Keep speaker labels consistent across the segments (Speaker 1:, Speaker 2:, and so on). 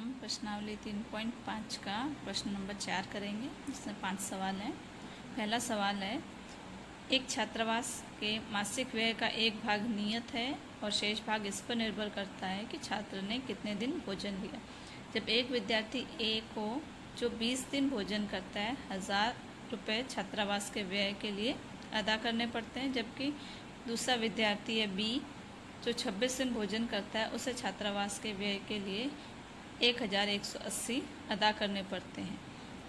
Speaker 1: हम प्रश्नावली 3.5 का प्रश्न नंबर 4 करेंगे, जिसमें 5 सवाल हैं। पहला सवाल है, एक छात्रावास के मासिक व्यय का एक भाग नियत है और शेष भाग इस पर निर्भर करता है कि छात्र ने कितने दिन भोजन लिया। जब एक विद्यार्थी ए को जो 20 दिन भोजन करता है 1000 रुपये छात्रावास के व्यय के लिए अदा करने पड़ते हैं, जबकि दूसरा विद्यार्थी है बी जो 26 दिन भोजन करता है उसे छात्रावास के व्यय के लिए 1180 अदा करने पड़ते हैं।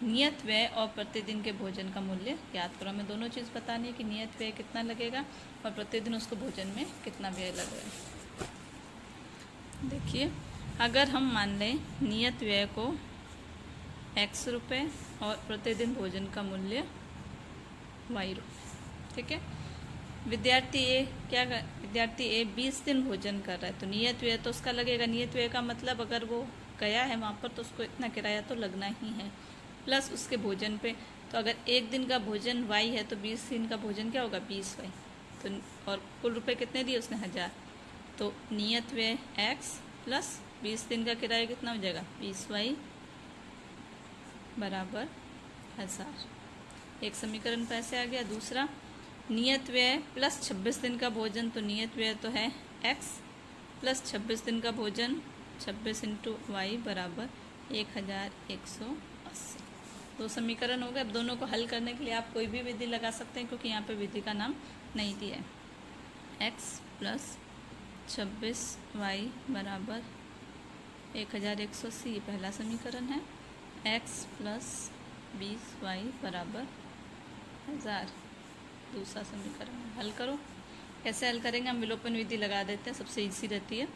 Speaker 1: नियत व्यय और प्रतिदिन के भोजन का मूल्य ज्ञात करो। हमें दोनों चीज़ बतानी है कि नियत व्यय कितना लगेगा और प्रतिदिन उसको भोजन में कितना व्यय लगेगा। देखिए, अगर हम मान लें नियत व्यय को x रुपये और प्रतिदिन भोजन का मूल्य y रुपये, ठीक है। विद्यार्थी ए 20 दिन भोजन कर रहा है, तो नियत व्यय तो उसका लगेगा। नियत व्यय का मतलब अगर वो गया है वहाँ पर तो उसको इतना किराया तो लगना ही है, प्लस उसके भोजन पे। तो अगर एक दिन का भोजन y है तो 20 दिन का भोजन क्या होगा 20y। तो और कुल रुपए कितने दिए उसने 1000, तो नियत व्यय x प्लस 20 दिन का किराया कितना हो जाएगा 20y बराबर 1000। एक समीकरण तो ऐसे आ गया। दूसरा, नियत व्यय प्लस 26 दिन का भोजन, तो नियत व्यय तो है x प्लस 26 दिन का भोजन 26 इंटू वाई बराबर 1180। दो समीकरण हो गए। अब दोनों को हल करने के लिए आप कोई भी विधि लगा सकते हैं, क्योंकि यहाँ पे विधि का नाम नहीं दिया है। x प्लस 26y बराबर 1180 पहला समीकरण है। x प्लस 20y बराबर 1000 दूसरा समीकरण। हल करो। कैसे हल करेंगे? हम विलोपन विधि लगा देते हैं, सबसे इजी रहती है।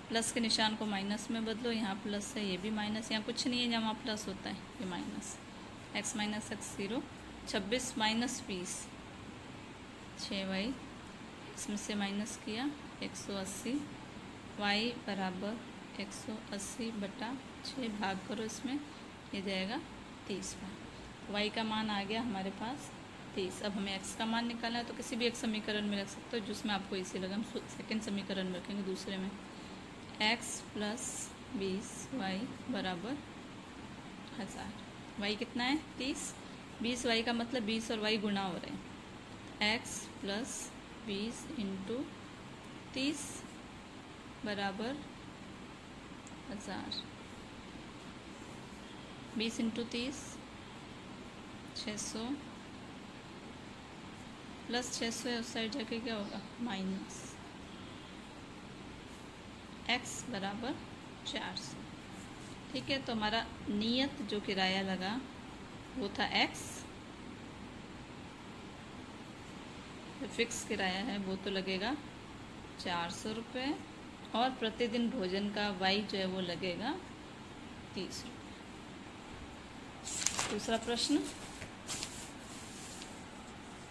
Speaker 1: प्लस के निशान को माइनस में बदलो, यहाँ प्लस है ये भी माइनस, यहाँ कुछ नहीं है जहाँ प्लस होता है ये minus. x minus x 0, 26 minus 20 6y, इसमें से माइनस किया 180, y बराबर 180 बटा 6 भाग करो, इसमें ये जाएगा 30 भाग। y का मान आ गया हमारे पास 30। अब हमें x का मान निकालना है, तो किसी भी एक समीकरण में रख सकते हो जिसमें आपको इसी लगे। हम सेकेंड समीकरण में रखेंगे, दूसरे में। x प्लस 20y बराबर 1000। y कितना है 30, 20y का मतलब 20 और y गुणा हो रहे हैं। x प्लस 20 इंटू 30 बराबर 1000। 20 इंटू 30 600 प्लस 600 है, उस साइड जाके क्या होगा माइनस। x बराबर 400। ठीक है, तो हमारा नियत जो किराया लगा वो था x, जो फिक्स किराया है वो तो लगेगा 400 रुपये, और प्रतिदिन भोजन का y जो है वो लगेगा 30 रुपये। दूसरा प्रश्न,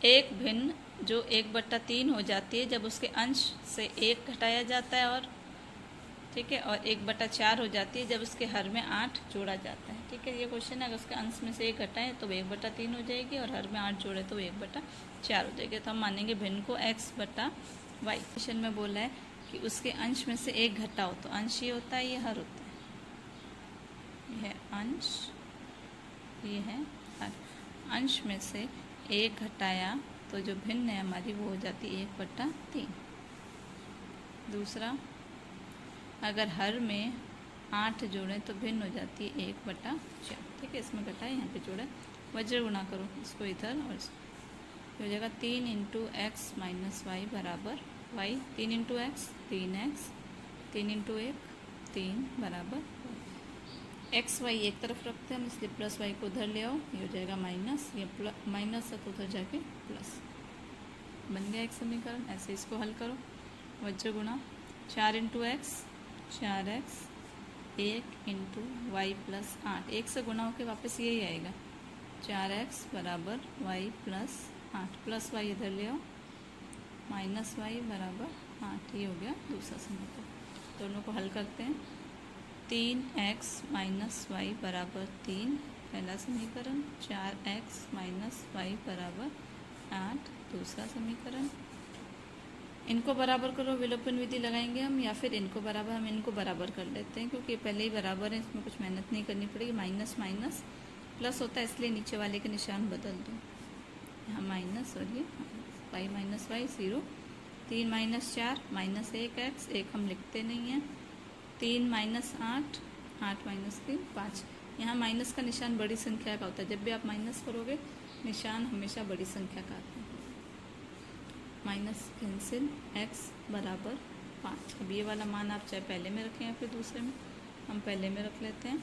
Speaker 1: एक भिन्न जो 1/3 हो जाती है जब उसके अंश से 1 घटाया जाता है, और ठीक है, और 1/4 हो जाती है जब उसके हर में 8 जोड़ा जाता है। ठीक है, ये क्वेश्चन है। अगर उसके अंश में से 1 घटाएं तो 1/3 हो जाएगी, और हर में 8 जोड़े तो 1/4 हो जाएगी। तो हम मानेंगे भिन्न को x/y। क्वेश्चन में बोला है कि उसके अंश में से 1 घटाओ, तो अंश ये होता है, ये हर होता है। यह है अंश, ये है हर। अंश में से 1 घटाया तो जो भिन्न है हमारी वो हो जाती है 1/3। दूसरा, अगर हर में 8 जोड़ें तो भिन्न हो जाती है 1/4। ठीक है, इसमें घटाए, यहाँ पे जोड़े, वज्र गुणा करो इसको इधर और इसको, हो जाएगा 3 इंटू एक्स माइनस वाई बराबर y। 3 into x 3x, 3 into 1 3 बराबर एक्स वाई एक तरफ रखते हैं हम, इसलिए प्लस वाई को उधर ले आओ, ये हो जाएगा माइनस, ये माइनस है तो उधर जाके प्लस। बन गया एक समीकरण। ऐसे इसको हल करो, वज्र गुणा 4 into x 4x, 1 into y plus 8, 1 से गुणा होकर वापस यही आएगा 4x बराबर y प्लस 8, प्लस वाई इधर ले आओ, माइनस वाई बराबर 8। ये हो गया दूसरा समीकरण। दोनों को हल करते हैं। 3x माइनस वाई बराबर 3 पहला समीकरण, 4x माइनस वाई बराबर 8 दूसरा समीकरण। इनको बराबर करो, विलोपन विधि लगाएंगे हम, या फिर इनको बराबर, हम इनको बराबर कर लेते हैं क्योंकि पहले ही बराबर है, इसमें कुछ मेहनत नहीं करनी पड़ेगी। माइनस माइनस प्लस होता है, इसलिए नीचे वाले के निशान बदल दो, यहाँ माइनस और ये y minus y 0। 3 minus 4 minus 1x, 1 हम लिखते नहीं हैं। 3 माइनस 8, 8 माइनस 3 5। यहाँ माइनस का निशान बड़ी संख्या का होता है, जब भी आप माइनस करोगे निशान हमेशा बड़ी संख्या का आता है। माइनस कैंसिल, x बराबर 5। अब ये वाला मान आप चाहे पहले में रखें या फिर दूसरे में, हम पहले में रख लेते हैं।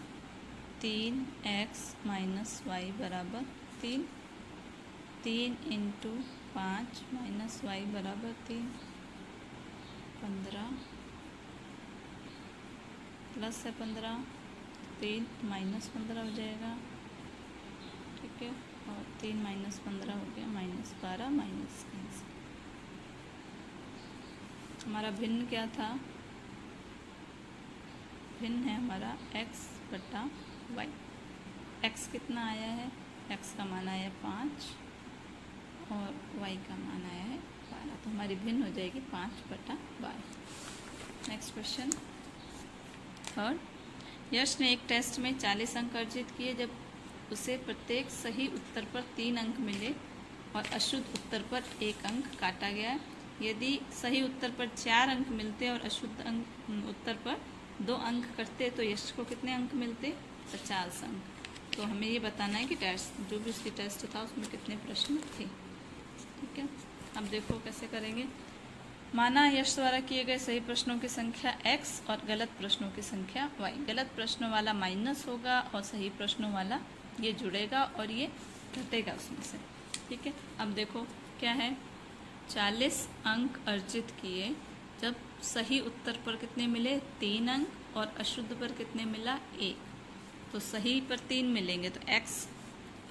Speaker 1: 3x माइनस वाई बराबर 3। 3 इंटू 5 माइनस वाई बराबर 3, 15 प्लस है 15, 3 माइनस 15 हो जाएगा, ठीक है। और 3 माइनस 15 हो गया माइनस 12, माइनस कैंसिल। हमारा भिन्न क्या था? भिन्न है हमारा x बटा वाई। x कितना आया है? x का मान आया है 5 और y का मान आया है 12, तो हमारी भिन्न हो जाएगी 5 बटा 12। Next question third. यश ने एक टेस्ट में 40 अंक अर्जित किए जब उसे प्रत्येक सही उत्तर पर 3 अंक मिले और अशुद्ध उत्तर पर 1 अंक काटा गया। यदि सही उत्तर पर 4 अंक मिलते और अशुद्ध अंक उत्तर पर 2 अंक कटते तो यश को कितने अंक मिलते? 50 अंक। तो हमें ये बताना है कि टेस्ट जो भी उसकी टेस्ट था उसमें कितने प्रश्न थे, ठीक है। अब देखो कैसे करेंगे। माना यश द्वारा किए गए सही प्रश्नों की संख्या x और गलत प्रश्नों की संख्या y। गलत प्रश्नों वाला माइनस होगा और सही प्रश्नों वाला ये जुड़ेगा और ये घटेगा उसमें से, ठीक है। अब देखो क्या है, 40 अंक अर्जित किए जब सही उत्तर पर कितने मिले? 3 अंक और अशुद्ध पर कितने मिला? 1। तो सही पर 3 मिलेंगे तो x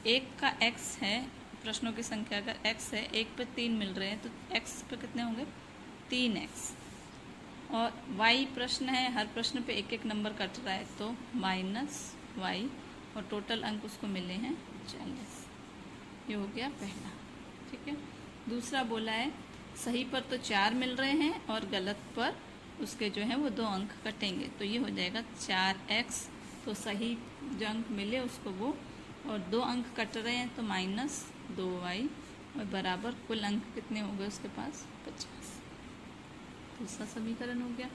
Speaker 1: 1 का x है, प्रश्नों की संख्या अगर x है, 1 पर 3 मिल रहे हैं तो x पर कितने होंगे? 3x। और y प्रश्न है, हर प्रश्न पे 1-1 नंबर कट रहा है तो माइनस y, और टोटल अंक उसको मिले हैं 40। ये हो गया पहला, ठीक है। दूसरा बोला है सही पर तो 4 मिल रहे हैं और गलत पर उसके जो है वो 2 अंक कटेंगे, तो ये हो जाएगा 4x। तो सही जो अंक मिले उसको वो, और 2 अंक कट रहे हैं तो माइनस 2y, और बराबर कुल अंक कितने हो गए उसके पास? 50। दूसरा समीकरण हो गया।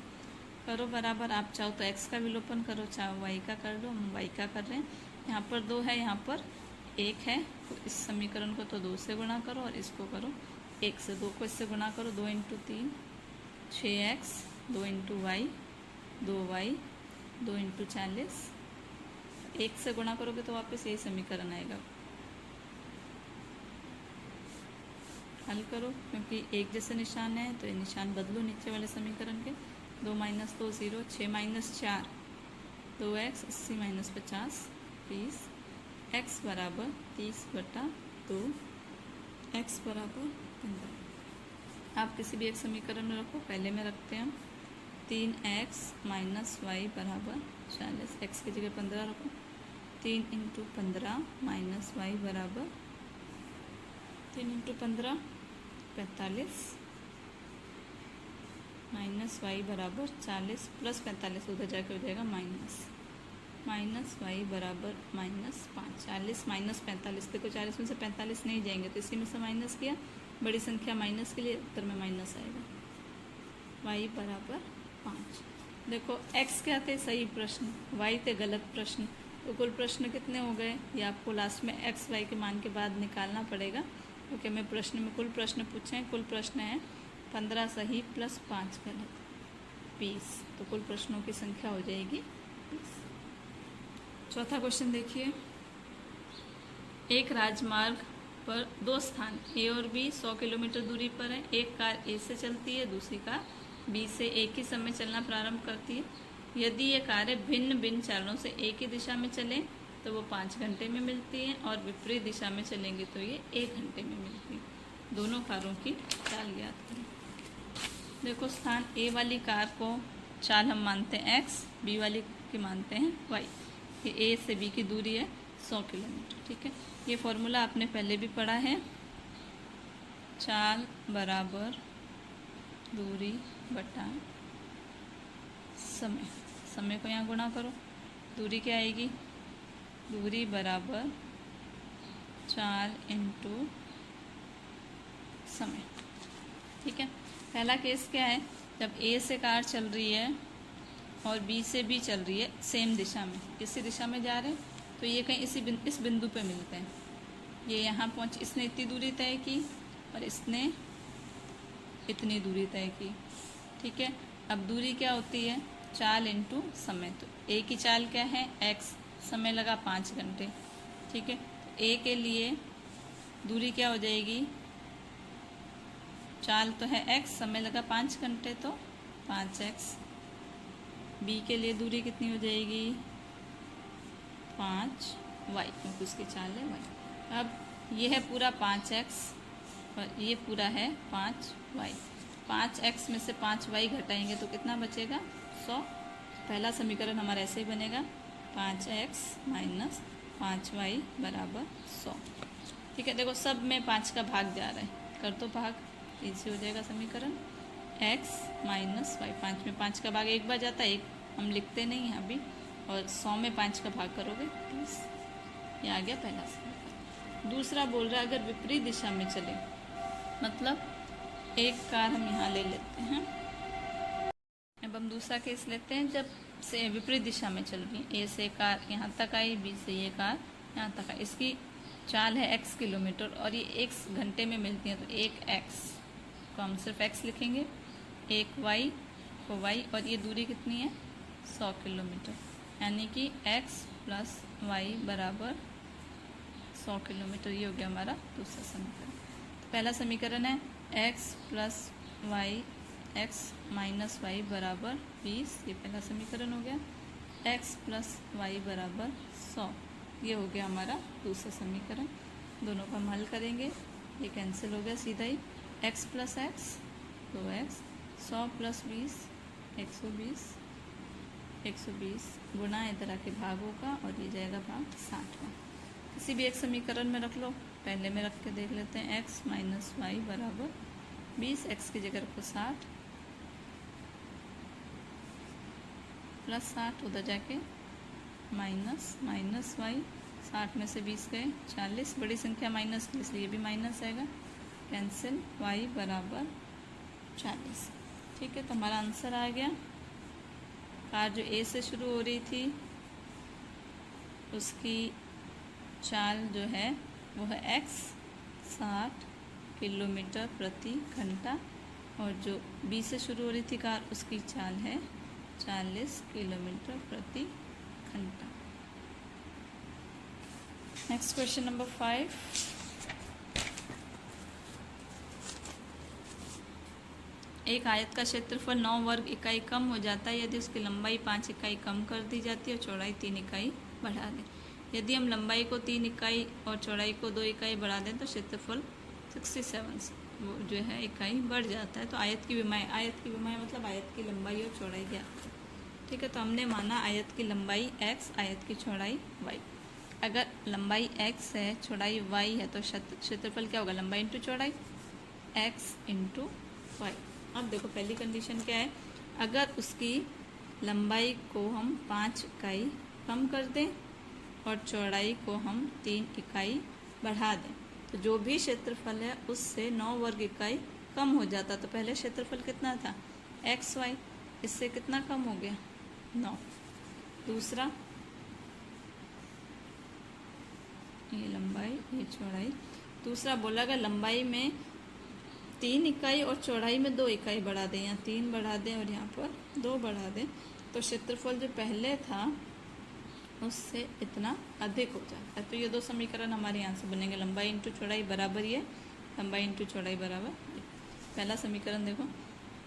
Speaker 1: करो बराबर, आप चाहो तो x का विलोपन करो, चाहो y का कर लो, हम y का कर रहे हैं। यहाँ पर 2 है, यहाँ पर 1 है, तो इस समीकरण को तो 2 से गुणा करो और इसको करो 1 से। 2 को इससे गुणा करो, 2 into 3 6x, 2 into Y 2y, 2 into 40। 1 से गुणा करोगे तो वापस यही समीकरण आएगा। हल करो, क्योंकि एक जैसे निशान है तो ये निशान बदलो नीचे वाले समीकरण के। 2 minus 2 0, 6 minus 4 2x, 80 minus 50 30। x बराबर 30 बटा 2, x बराबर 15। आप किसी भी एक समीकरण में रखो, पहले में रखते हैं हम 3x माइनस वाई बराबर 40। x की जगह 15 रखो। 3 इंटू 15 माइनस वाई बराबर 3 इंटू 15 45, माइनस वाई बराबर 40 प्लस 45 उधर जाके हो जाएगा माइनस वाई बराबर -5। 40 माइनस 45, देखो 40 में से 45 नहीं जाएंगे तो इसी में से माइनस किया, बड़ी संख्या माइनस के लिए उत्तर में माइनस आएगा। y बराबर 5। देखो x क्या थे? सही प्रश्न, y थे गलत प्रश्न, तो कुल प्रश्न कितने हो गए? ये आपको लास्ट में x y के मान के बाद निकालना पड़ेगा, क्योंकि हमें प्रश्न में कुल प्रश्न पूछे हैं। कुल प्रश्न है 15 सही प्लस 5 गलत, 20। तो कुल प्रश्नों की संख्या हो जाएगी 20। चौथा क्वेश्चन देखिए। एक राजमार्ग पर 2 स्थान A और B 100 किलोमीटर दूरी पर है। एक कार A से चलती है, दूसरी कार B से एक ही समय चलना प्रारंभ करती है। यदि ये कारें भिन्न भिन्न चालों से एक ही दिशा में चलें तो वो 5 घंटे में मिलती हैं, और विपरीत दिशा में चलेंगे तो ये 1 घंटे में मिलती है। दोनों कारों की चाल ज्ञात करें। देखो स्थान A वाली कार को चाल हम मानते हैं x, B वाली की मानते हैं y। ये A से B की दूरी है 100 किलोमीटर, ठीक है। ये फॉर्मूला आपने पहले भी पढ़ा है, चाल बराबर दूरी बटा समय। समय को यहाँ गुणा करो, दूरी क्या आएगी, दूरी बराबर 4 इंटू समय। ठीक है, पहला केस क्या है, जब ए से कार चल रही है और बी से भी चल रही है सेम दिशा में, इसी दिशा में जा रहे हैं, तो ये कहीं इस बिंदु पे मिलते हैं। ये यहाँ पहुँच, इसने इतनी दूरी तय की और इसने इतनी दूरी तय की। ठीक है, अब दूरी क्या होती है, 4 इंटू समय। तो ए की चाल क्या है, x, समय लगा 5 घंटे। ठीक है, तो ए के लिए दूरी क्या हो जाएगी, चाल तो है x, समय लगा 5 घंटे तो 5x। बी के लिए दूरी कितनी हो जाएगी, 5y, क्योंकि उसकी चाल है y। अब ये है पूरा 5x और ये पूरा है 5y। 5x में से 5y घटाएंगे तो कितना बचेगा, 100। पहला समीकरण हमारा ऐसे ही बनेगा, 5x माइनस 5y बराबर 100। ठीक है, देखो सब में 5 का भाग जा रहा है, कर तो भाग, इजी हो जाएगा समीकरण। x माइनस वाई, 5 में 5 का भाग एक बार जाता है, एक हम लिखते नहीं हैं अभी, और 100 में 5 का भाग करोगे 20। ये आ गया पहला समीकरण। दूसरा बोल रहा है अगर विपरीत दिशा में चले, मतलब एक कार हम यहाँ ले लेते हैं। अब हम दूसरा केस लेते हैं, जब से विपरीत दिशा में चल रही है, ए से कार यहाँ तक आई, बी से ये कार यहाँ तक आई। इसकी चाल है x किलोमीटर और ये x घंटे में मिलती है, तो एक x को हम सिर्फ x लिखेंगे, एक y को y, और ये दूरी कितनी है, 100 किलोमीटर, यानी कि x प्लस वाई बराबर 100 किलोमीटर। ये हो गया हमारा दूसरा समीकरण। तो पहला समीकरण है x plus y, x minus y बराबर 20, ये पहला समीकरण हो गया। x प्लस वाई बराबर 100, ये हो गया हमारा दूसरा समीकरण। दोनों को हम हल करेंगे, ये कैंसिल हो गया सीधा ही, x plus x 2x, 100 plus 20 120, 120 गुना इधर आके भाग होगा और ये जाएगा भाग 60 में। किसी भी एक समीकरण में रख लो, पहले में रख के देख लेते हैं, x माइनस वाई बराबर 20, x की जगह रखो 60 प्लस 60, उधर जाके माइनस माइनस वाई, 60 में से 20 गए 40, बड़ी संख्या माइनस की इसलिए भी माइनस आएगा, कैंसिल, y बराबर 40। ठीक है, तो हमारा आंसर आ गया। कार जो ए से शुरू हो रही थी उसकी चाल जो है वो है x 60 किलोमीटर प्रति घंटा, और जो बी से शुरू हो रही थी कार उसकी चाल है 40 किलोमीटर प्रति घंटा। Next question number 5। एक आयत का क्षेत्रफल 9 वर्ग इकाई कम हो जाता है यदि उसकी लंबाई 5 इकाई कम कर दी जाती है और चौड़ाई 3 इकाई बढ़ा दें। यदि हम लंबाई को 3 इकाई और चौड़ाई को 2 इकाई बढ़ा दें तो क्षेत्रफल 67 वो जो है इकाई बढ़ जाता है। तो आयत की विमाएँ मतलब आयत की लंबाई और चौड़ाई ज्ञात है। ठीक है, तो हमने माना आयत की लंबाई x, आयत की चौड़ाई y। अगर लंबाई x है, चौड़ाई y है, तो क्षेत्रफल क्या होगा, लंबाई इंटू चौड़ाई, x इंटू वाई। अब देखो पहली कंडीशन क्या है, अगर उसकी लंबाई को हम 5 इकाई कम कर दें और चौड़ाई को हम 3 इकाई बढ़ा दें, तो जो भी क्षेत्रफल है उससे 9 वर्ग इकाई कम हो जाता। तो पहले क्षेत्रफल कितना था, एक्स वाई, इससे कितना कम हो गया, 9। दूसरा ये लंबाई, ये चौड़ाई। दूसरा बोला अगर लंबाई में 3 इकाई और चौड़ाई में 2 इकाई बढ़ा दें, यहाँ 3 बढ़ा दें और यहाँ पर 2 बढ़ा दें, तो क्षेत्रफल जो पहले था उससे इतना अधिक हो जाता है। तो ये 2 समीकरण हमारे यहाँ से बनेंगे, लंबाई इंटू चौड़ाई बराबर ये, लंबाई इंटू चौड़ाई बराबर ये। पहला समीकरण देखो,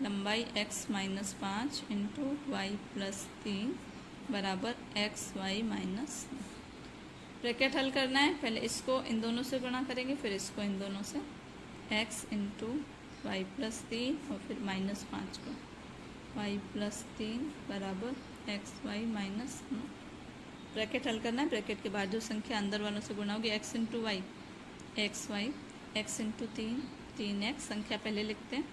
Speaker 1: लंबाई x minus 5 into y plus 3 बराबर एक्स वाई माइनस। ब्रैकेट हल करना है, पहले इसको इन दोनों से गुणा करेंगे, फिर इसको इन दोनों से, x इंटू वाई प्लस 3 और फिर माइनस 5 को y प्लस 3 बराबर एक्स वाई माइनस 9। ब्रैकेट हल करना है, ब्रैकेट के बाद जो संख्या अंदर वालों से गुणा होगी, x into y x y, x into 3 3x, संख्या पहले लिखते हैं,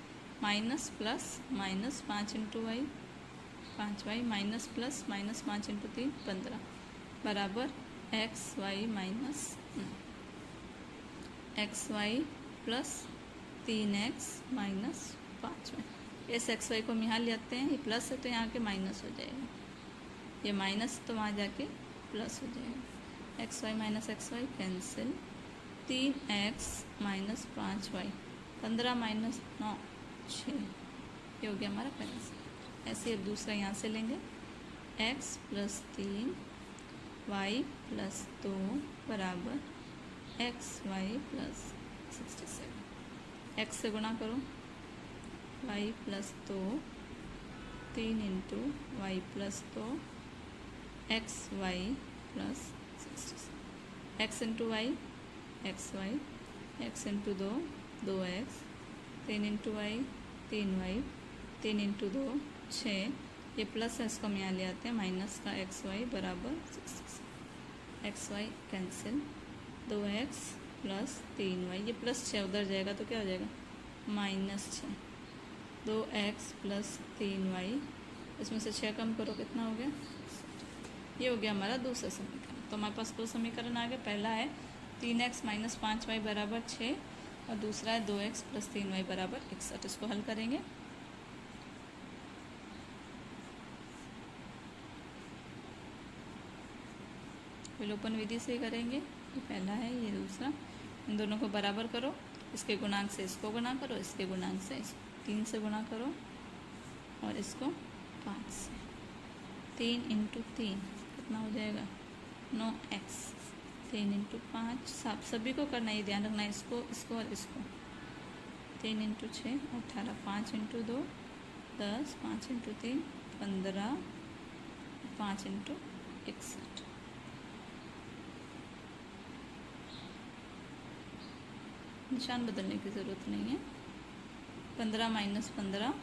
Speaker 1: minus plus minus 5 into y 5y minus plus minus 5 into 3 15 बराबर x y minus x y plus 3x minus 5y। इस एक्स वाई को हम यहाँ ले आते हैं, ये प्लस है तो यहाँ के माइनस हो जाएगा, ये माइनस तो वहाँ जाके प्लस हो जाएगा। X y minus x y cancel, 3x minus 5y 15 minus 9 6, ये हो गया हमारा पहला सवाल। ऐसे अब दूसरा यहाँ से लेंगे, x प्लस 3 y प्लस 2 बराबर एक्स वाई प्लस 67। एक्स से गुणा करो, y plus 2 3 into y plus 2 x y plus 67। X into y x y, x into 2 2x, 3 into y 3y, 3 into 2 6, ये प्लस है इसको हम यहाँ ले आते हैं, माइनस का एक्स वाई बराबर 66। X y cancel, 2x plus 3y, ये प्लस 6 उधर जाएगा तो क्या हो जाएगा माइनस 6, 2x प्लस 3y, इसमें से 6 कम करो कितना हो गया, ये हो गया हमारा दूसरा समीकरण। तो हमारे पास दो समीकरण आ गए, पहला है 3x माइनस 5y बराबर 6 और दूसरा है 2x प्लस 3y बराबर 61। इसको हल करेंगे, विलोपन विधि से करेंगे। ये पहला है, ये दूसरा, इन दोनों को बराबर करो, इसके गुणांक से इसको गुणा करो, इसके गुणांक से इसको 3 से गुणा करो और इसको 5 से। 3 इंटू 3 कितना हो जाएगा 9x, 3 इंटू 5 सभी को करना, ये ध्यान रखना है, इसको और इसको। 3 इंटू 6 18, 5 इंटू 2 10, 5 इंटू 3 15, 5 इंटू 61। निशान बदलने की ज़रूरत नहीं है। 15 माइनस 15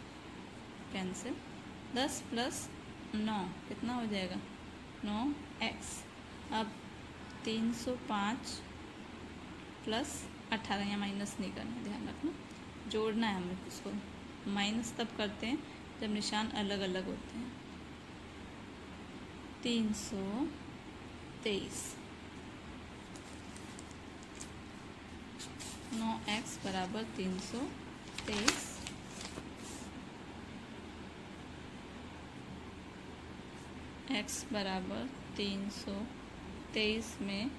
Speaker 1: कैंसिल, 10 प्लस 9 कितना हो जाएगा 9x। अब 305 प्लस 18, यहाँ माइनस नहीं करना, ध्यान रखना, जोड़ना है हमें उसको। माइनस तब करते हैं जब निशान अलग अलग होते हैं। 323, 9x बराबर 323, x बराबर 323 में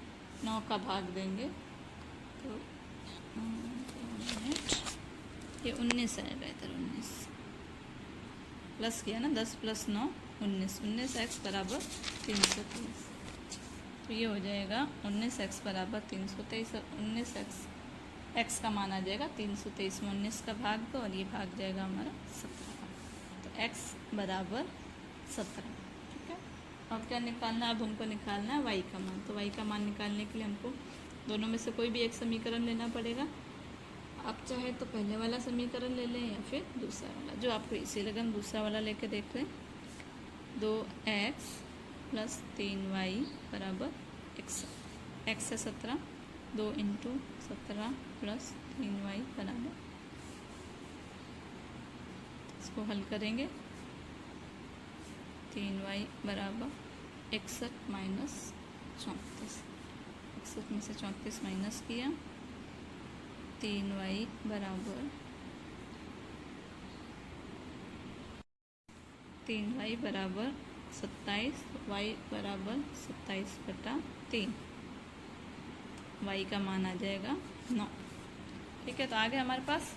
Speaker 1: 9 का भाग देंगे तो ये 19 आएगा, इधर 19 प्लस किया ना, 10 प्लस 9 19, 19x बराबर 323, तो ये हो जाएगा 19x बराबर 323 और 19x x का मान आ जाएगा 323 में 19 का भाग दो और ये भाग जाएगा हमारा 17, तो x बराबर 17। ठीक है, अब क्या निकालना है, अब हमको निकालना है y का मान। तो y का मान निकालने के लिए हमको दोनों में से कोई भी एक समीकरण लेना पड़ेगा। आप चाहे तो पहले वाला समीकरण ले लें या फिर दूसरा वाला, जो आपको इसी लगे हम दूसरा वाला लेके देख लें। 2x प्लस 3y बराबर 61, x है 17, 2 इंटू 17 प्लस 3y बराबर, इसको हल करेंगे, 3y बराबर 61 माइनस 34, 61 में से 34 माइनस किया, 3y बराबर 27, y बराबर 27/3, y का मान आ जाएगा 9। ठीक है, तो आगे हमारे पास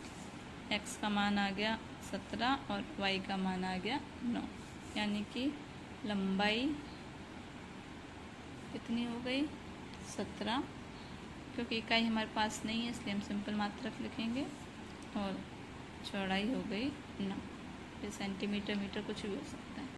Speaker 1: x का मान आ गया 17 और y का मान आ गया 9, यानी कि लंबाई कितनी हो गई 17, क्योंकि इकाई हमारे पास नहीं है इसलिए हम सिंपल मात्रक लिखेंगे, और चौड़ाई हो गई 9। ये सेंटीमीटर मीटर कुछ भी हो सकता है।